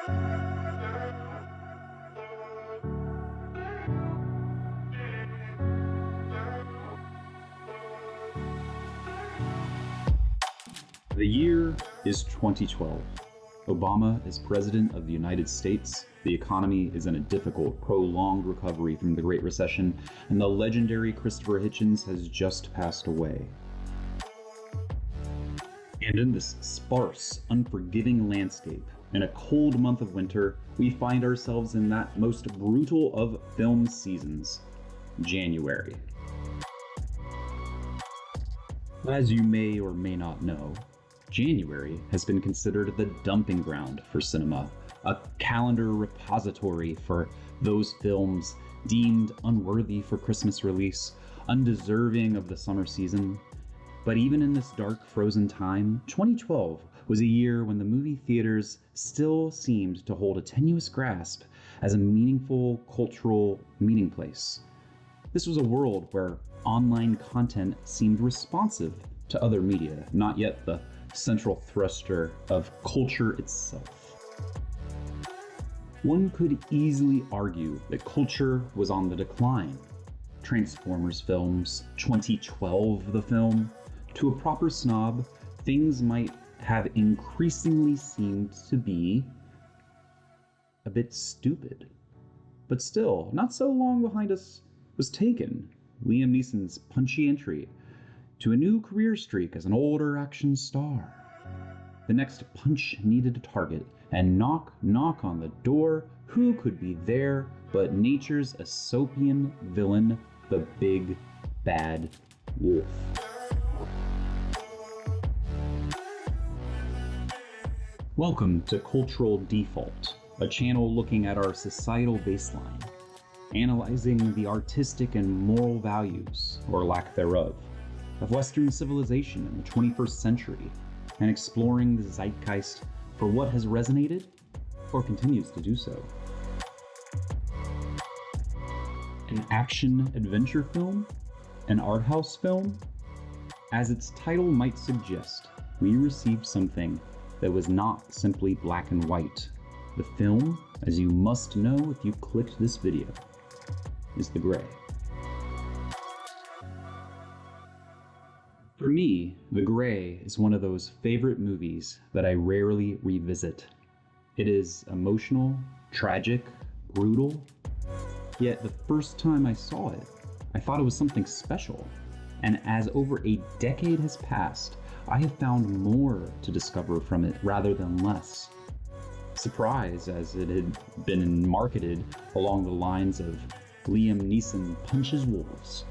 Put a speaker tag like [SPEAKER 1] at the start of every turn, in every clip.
[SPEAKER 1] The year is 2012. Obama is president of the United States. The economy is in a difficult, prolonged recovery from the Great Recession, and the legendary Christopher Hitchens has just passed away. And in this sparse, unforgiving landscape, in a cold month of winter, we find ourselves in that most brutal of film seasons, January. As you may or may not know, January has been considered the dumping ground for cinema, a calendar repository for those films deemed unworthy for Christmas release, undeserving of the summer season. But even in this dark, frozen time, 2012 was a year when the movie theaters still seemed to hold a tenuous grasp as a meaningful cultural meeting place. This was a world where online content seemed responsive to other media, not yet the central thruster of culture itself. One could easily argue that culture was on the decline. Transformers films, 2012 the film, to a proper snob, things might have increasingly seemed to be a bit stupid. But still, not so long behind us was Taken, Liam Neeson's punchy entry to a new career streak as an older action star. The next punch needed a target, and knock, knock on the door, who could be there but nature's Aesopian villain, the big bad wolf. Welcome to Cultural Default, a channel looking at our societal baseline, analyzing the artistic and moral values, or lack thereof, of Western civilization in the 21st century, and exploring the zeitgeist for what has resonated, or continues to do so. An action-adventure film? An art house film? As its title might suggest, we received something that was not simply black and white. The film, as you must know if you clicked this video, is the gray. For me, The Gray is one of those favorite movies that I rarely revisit. It is emotional, tragic, brutal, yet the first time I saw it, I thought it was something special. And as over a decade has passed, I have found more to discover from it rather than less. Surprise, as it had been marketed along the lines of Liam Neeson punches wolves.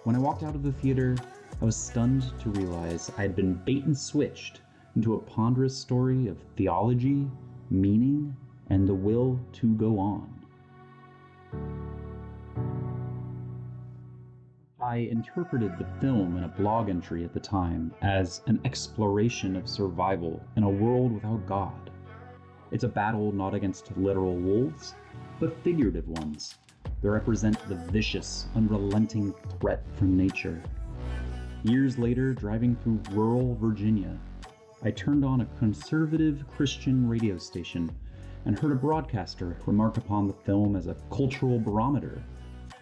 [SPEAKER 1] When I walked out of the theater, I was stunned to realize I had been bait and switched into a ponderous story of theology, meaning, and the will to go on. I interpreted the film in a blog entry at the time as an exploration of survival in a world without God. It's a battle not against literal wolves, but figurative ones that represent the vicious, unrelenting threat from nature. Years later, driving through rural Virginia, I turned on a conservative Christian radio station and heard a broadcaster remark upon the film as a cultural barometer,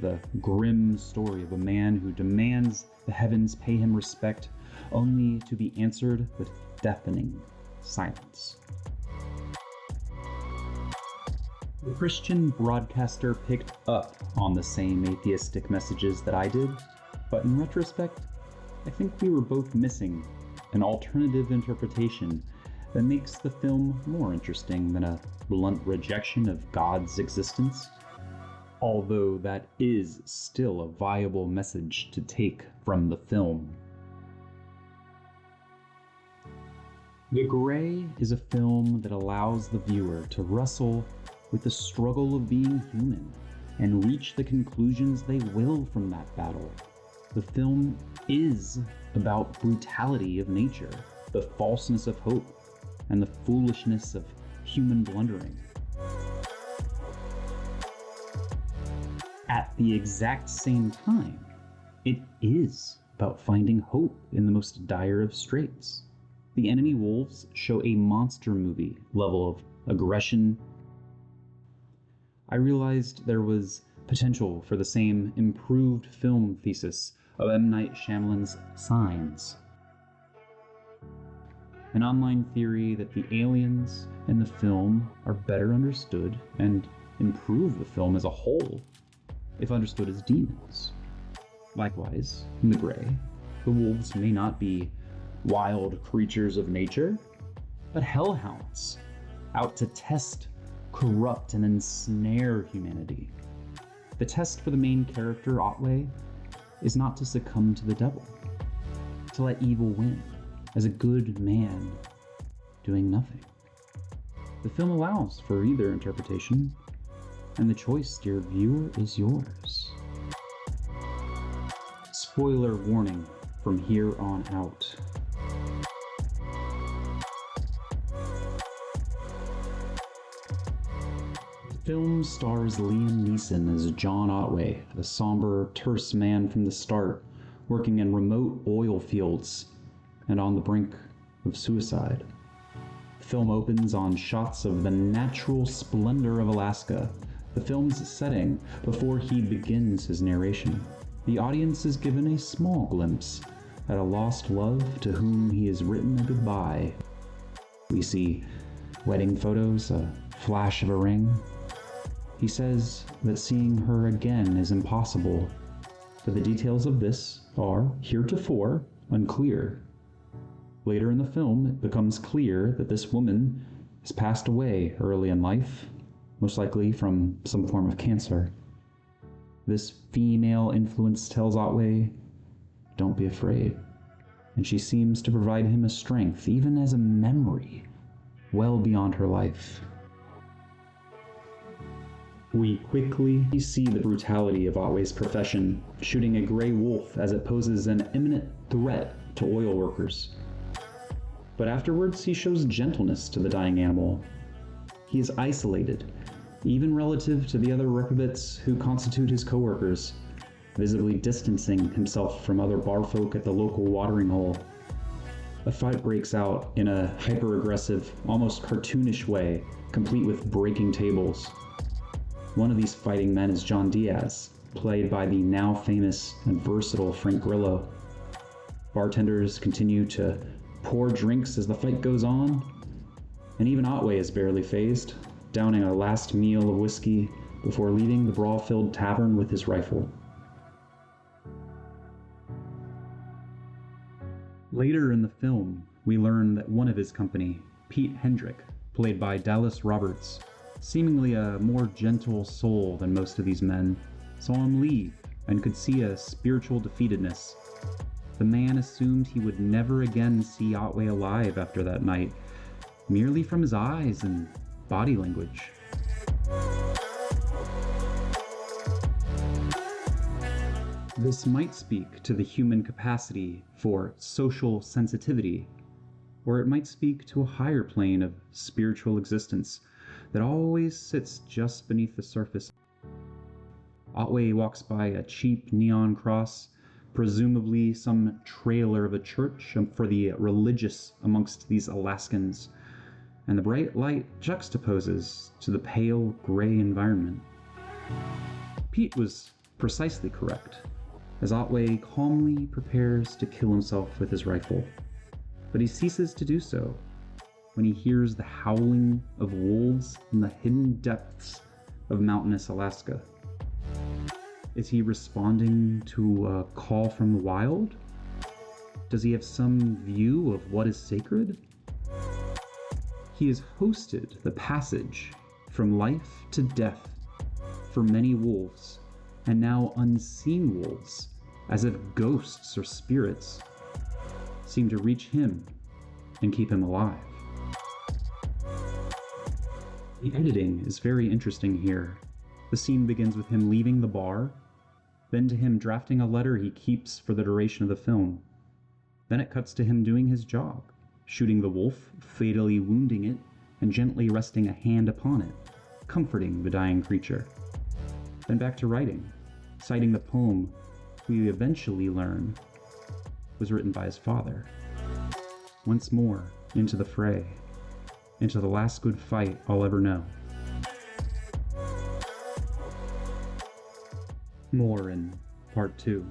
[SPEAKER 1] the grim story of a man who demands the heavens pay him respect, only to be answered with deafening silence. The Christian broadcaster picked up on the same atheistic messages that I did, but in retrospect, I think we were both missing an alternative interpretation that makes the film more interesting than a blunt rejection of God's existence. Although that is still a viable message to take from the film. The Gray is a film that allows the viewer to wrestle with the struggle of being human and reach the conclusions they will from that battle. The film is about brutality of nature, the falseness of hope, and the foolishness of human blundering. At the exact same time, it is about finding hope in the most dire of straits. The enemy wolves show a monster movie level of aggression. I realized there was potential for the same improved film thesis of M. Night Shyamalan's Signs. An online theory that the aliens in the film are better understood and improve the film as a whole if understood as demons. Likewise, in The Grey, the wolves may not be wild creatures of nature, but hellhounds out to test, corrupt, and ensnare humanity. The test for the main character, Otway, is not to succumb to the devil, to let evil win as a good man doing nothing. The film allows for either interpretation, and the choice, dear viewer, is yours. Spoiler warning from here on out. The film stars Liam Neeson as John Otway, a somber, terse man from the start, working in remote oil fields and on the brink of suicide. The film opens on shots of the natural splendor of Alaska, the film's setting, before he begins his narration. The audience is given a small glimpse at a lost love to whom he has written a goodbye. We see wedding photos, a flash of a ring. He says that seeing her again is impossible, but the details of this are, heretofore, unclear. Later in the film, it becomes clear that this woman has passed away early in life, most likely from some form of cancer. This female influence tells Otway, "Don't be afraid," and she seems to provide him a strength, even as a memory, well beyond her life. We quickly see the brutality of Otway's profession, shooting a gray wolf as it poses an imminent threat to oil workers. But afterwards, he shows gentleness to the dying animal. He is isolated, even relative to the other reprobates who constitute his co-workers, visibly distancing himself from other barfolk at the local watering hole. A fight breaks out in a hyper-aggressive, almost cartoonish way, complete with breaking tables. One of these fighting men is John Diaz, played by the now famous and versatile Frank Grillo. Bartenders continue to pour drinks as the fight goes on, and even Otway is barely fazed, downing a last meal of whiskey before leaving the brawl-filled tavern with his rifle. Later in the film, we learn that one of his company, Pete Hendrick, played by Dallas Roberts, seemingly a more gentle soul than most of these men, saw him leave and could see a spiritual defeatedness. The man assumed he would never again see Otway alive after that night, merely from his eyes and body language. This might speak to the human capacity for social sensitivity, or it might speak to a higher plane of spiritual existence that always sits just beneath the surface. Otway walks by a cheap neon cross, presumably some trailer of a church for the religious amongst these Alaskans, and the bright light juxtaposes to the pale gray environment. Pete was precisely correct, as Otway calmly prepares to kill himself with his rifle, but he ceases to do so when he hears the howling of wolves in the hidden depths of mountainous Alaska. Is he responding to a call from the wild? Does he have some view of what is sacred? He has hosted the passage from life to death for many wolves, and now unseen wolves, as if ghosts or spirits, seem to reach him and keep him alive. The editing is very interesting here. The scene begins with him leaving the bar, then to him drafting a letter he keeps for the duration of the film. Then it cuts to him doing his job, shooting the wolf, fatally wounding it, and gently resting a hand upon it, comforting the dying creature. Then back to writing, citing the poem we eventually learn was written by his father. once more into the fray, into the last good fight I'll ever know. More in Part 2.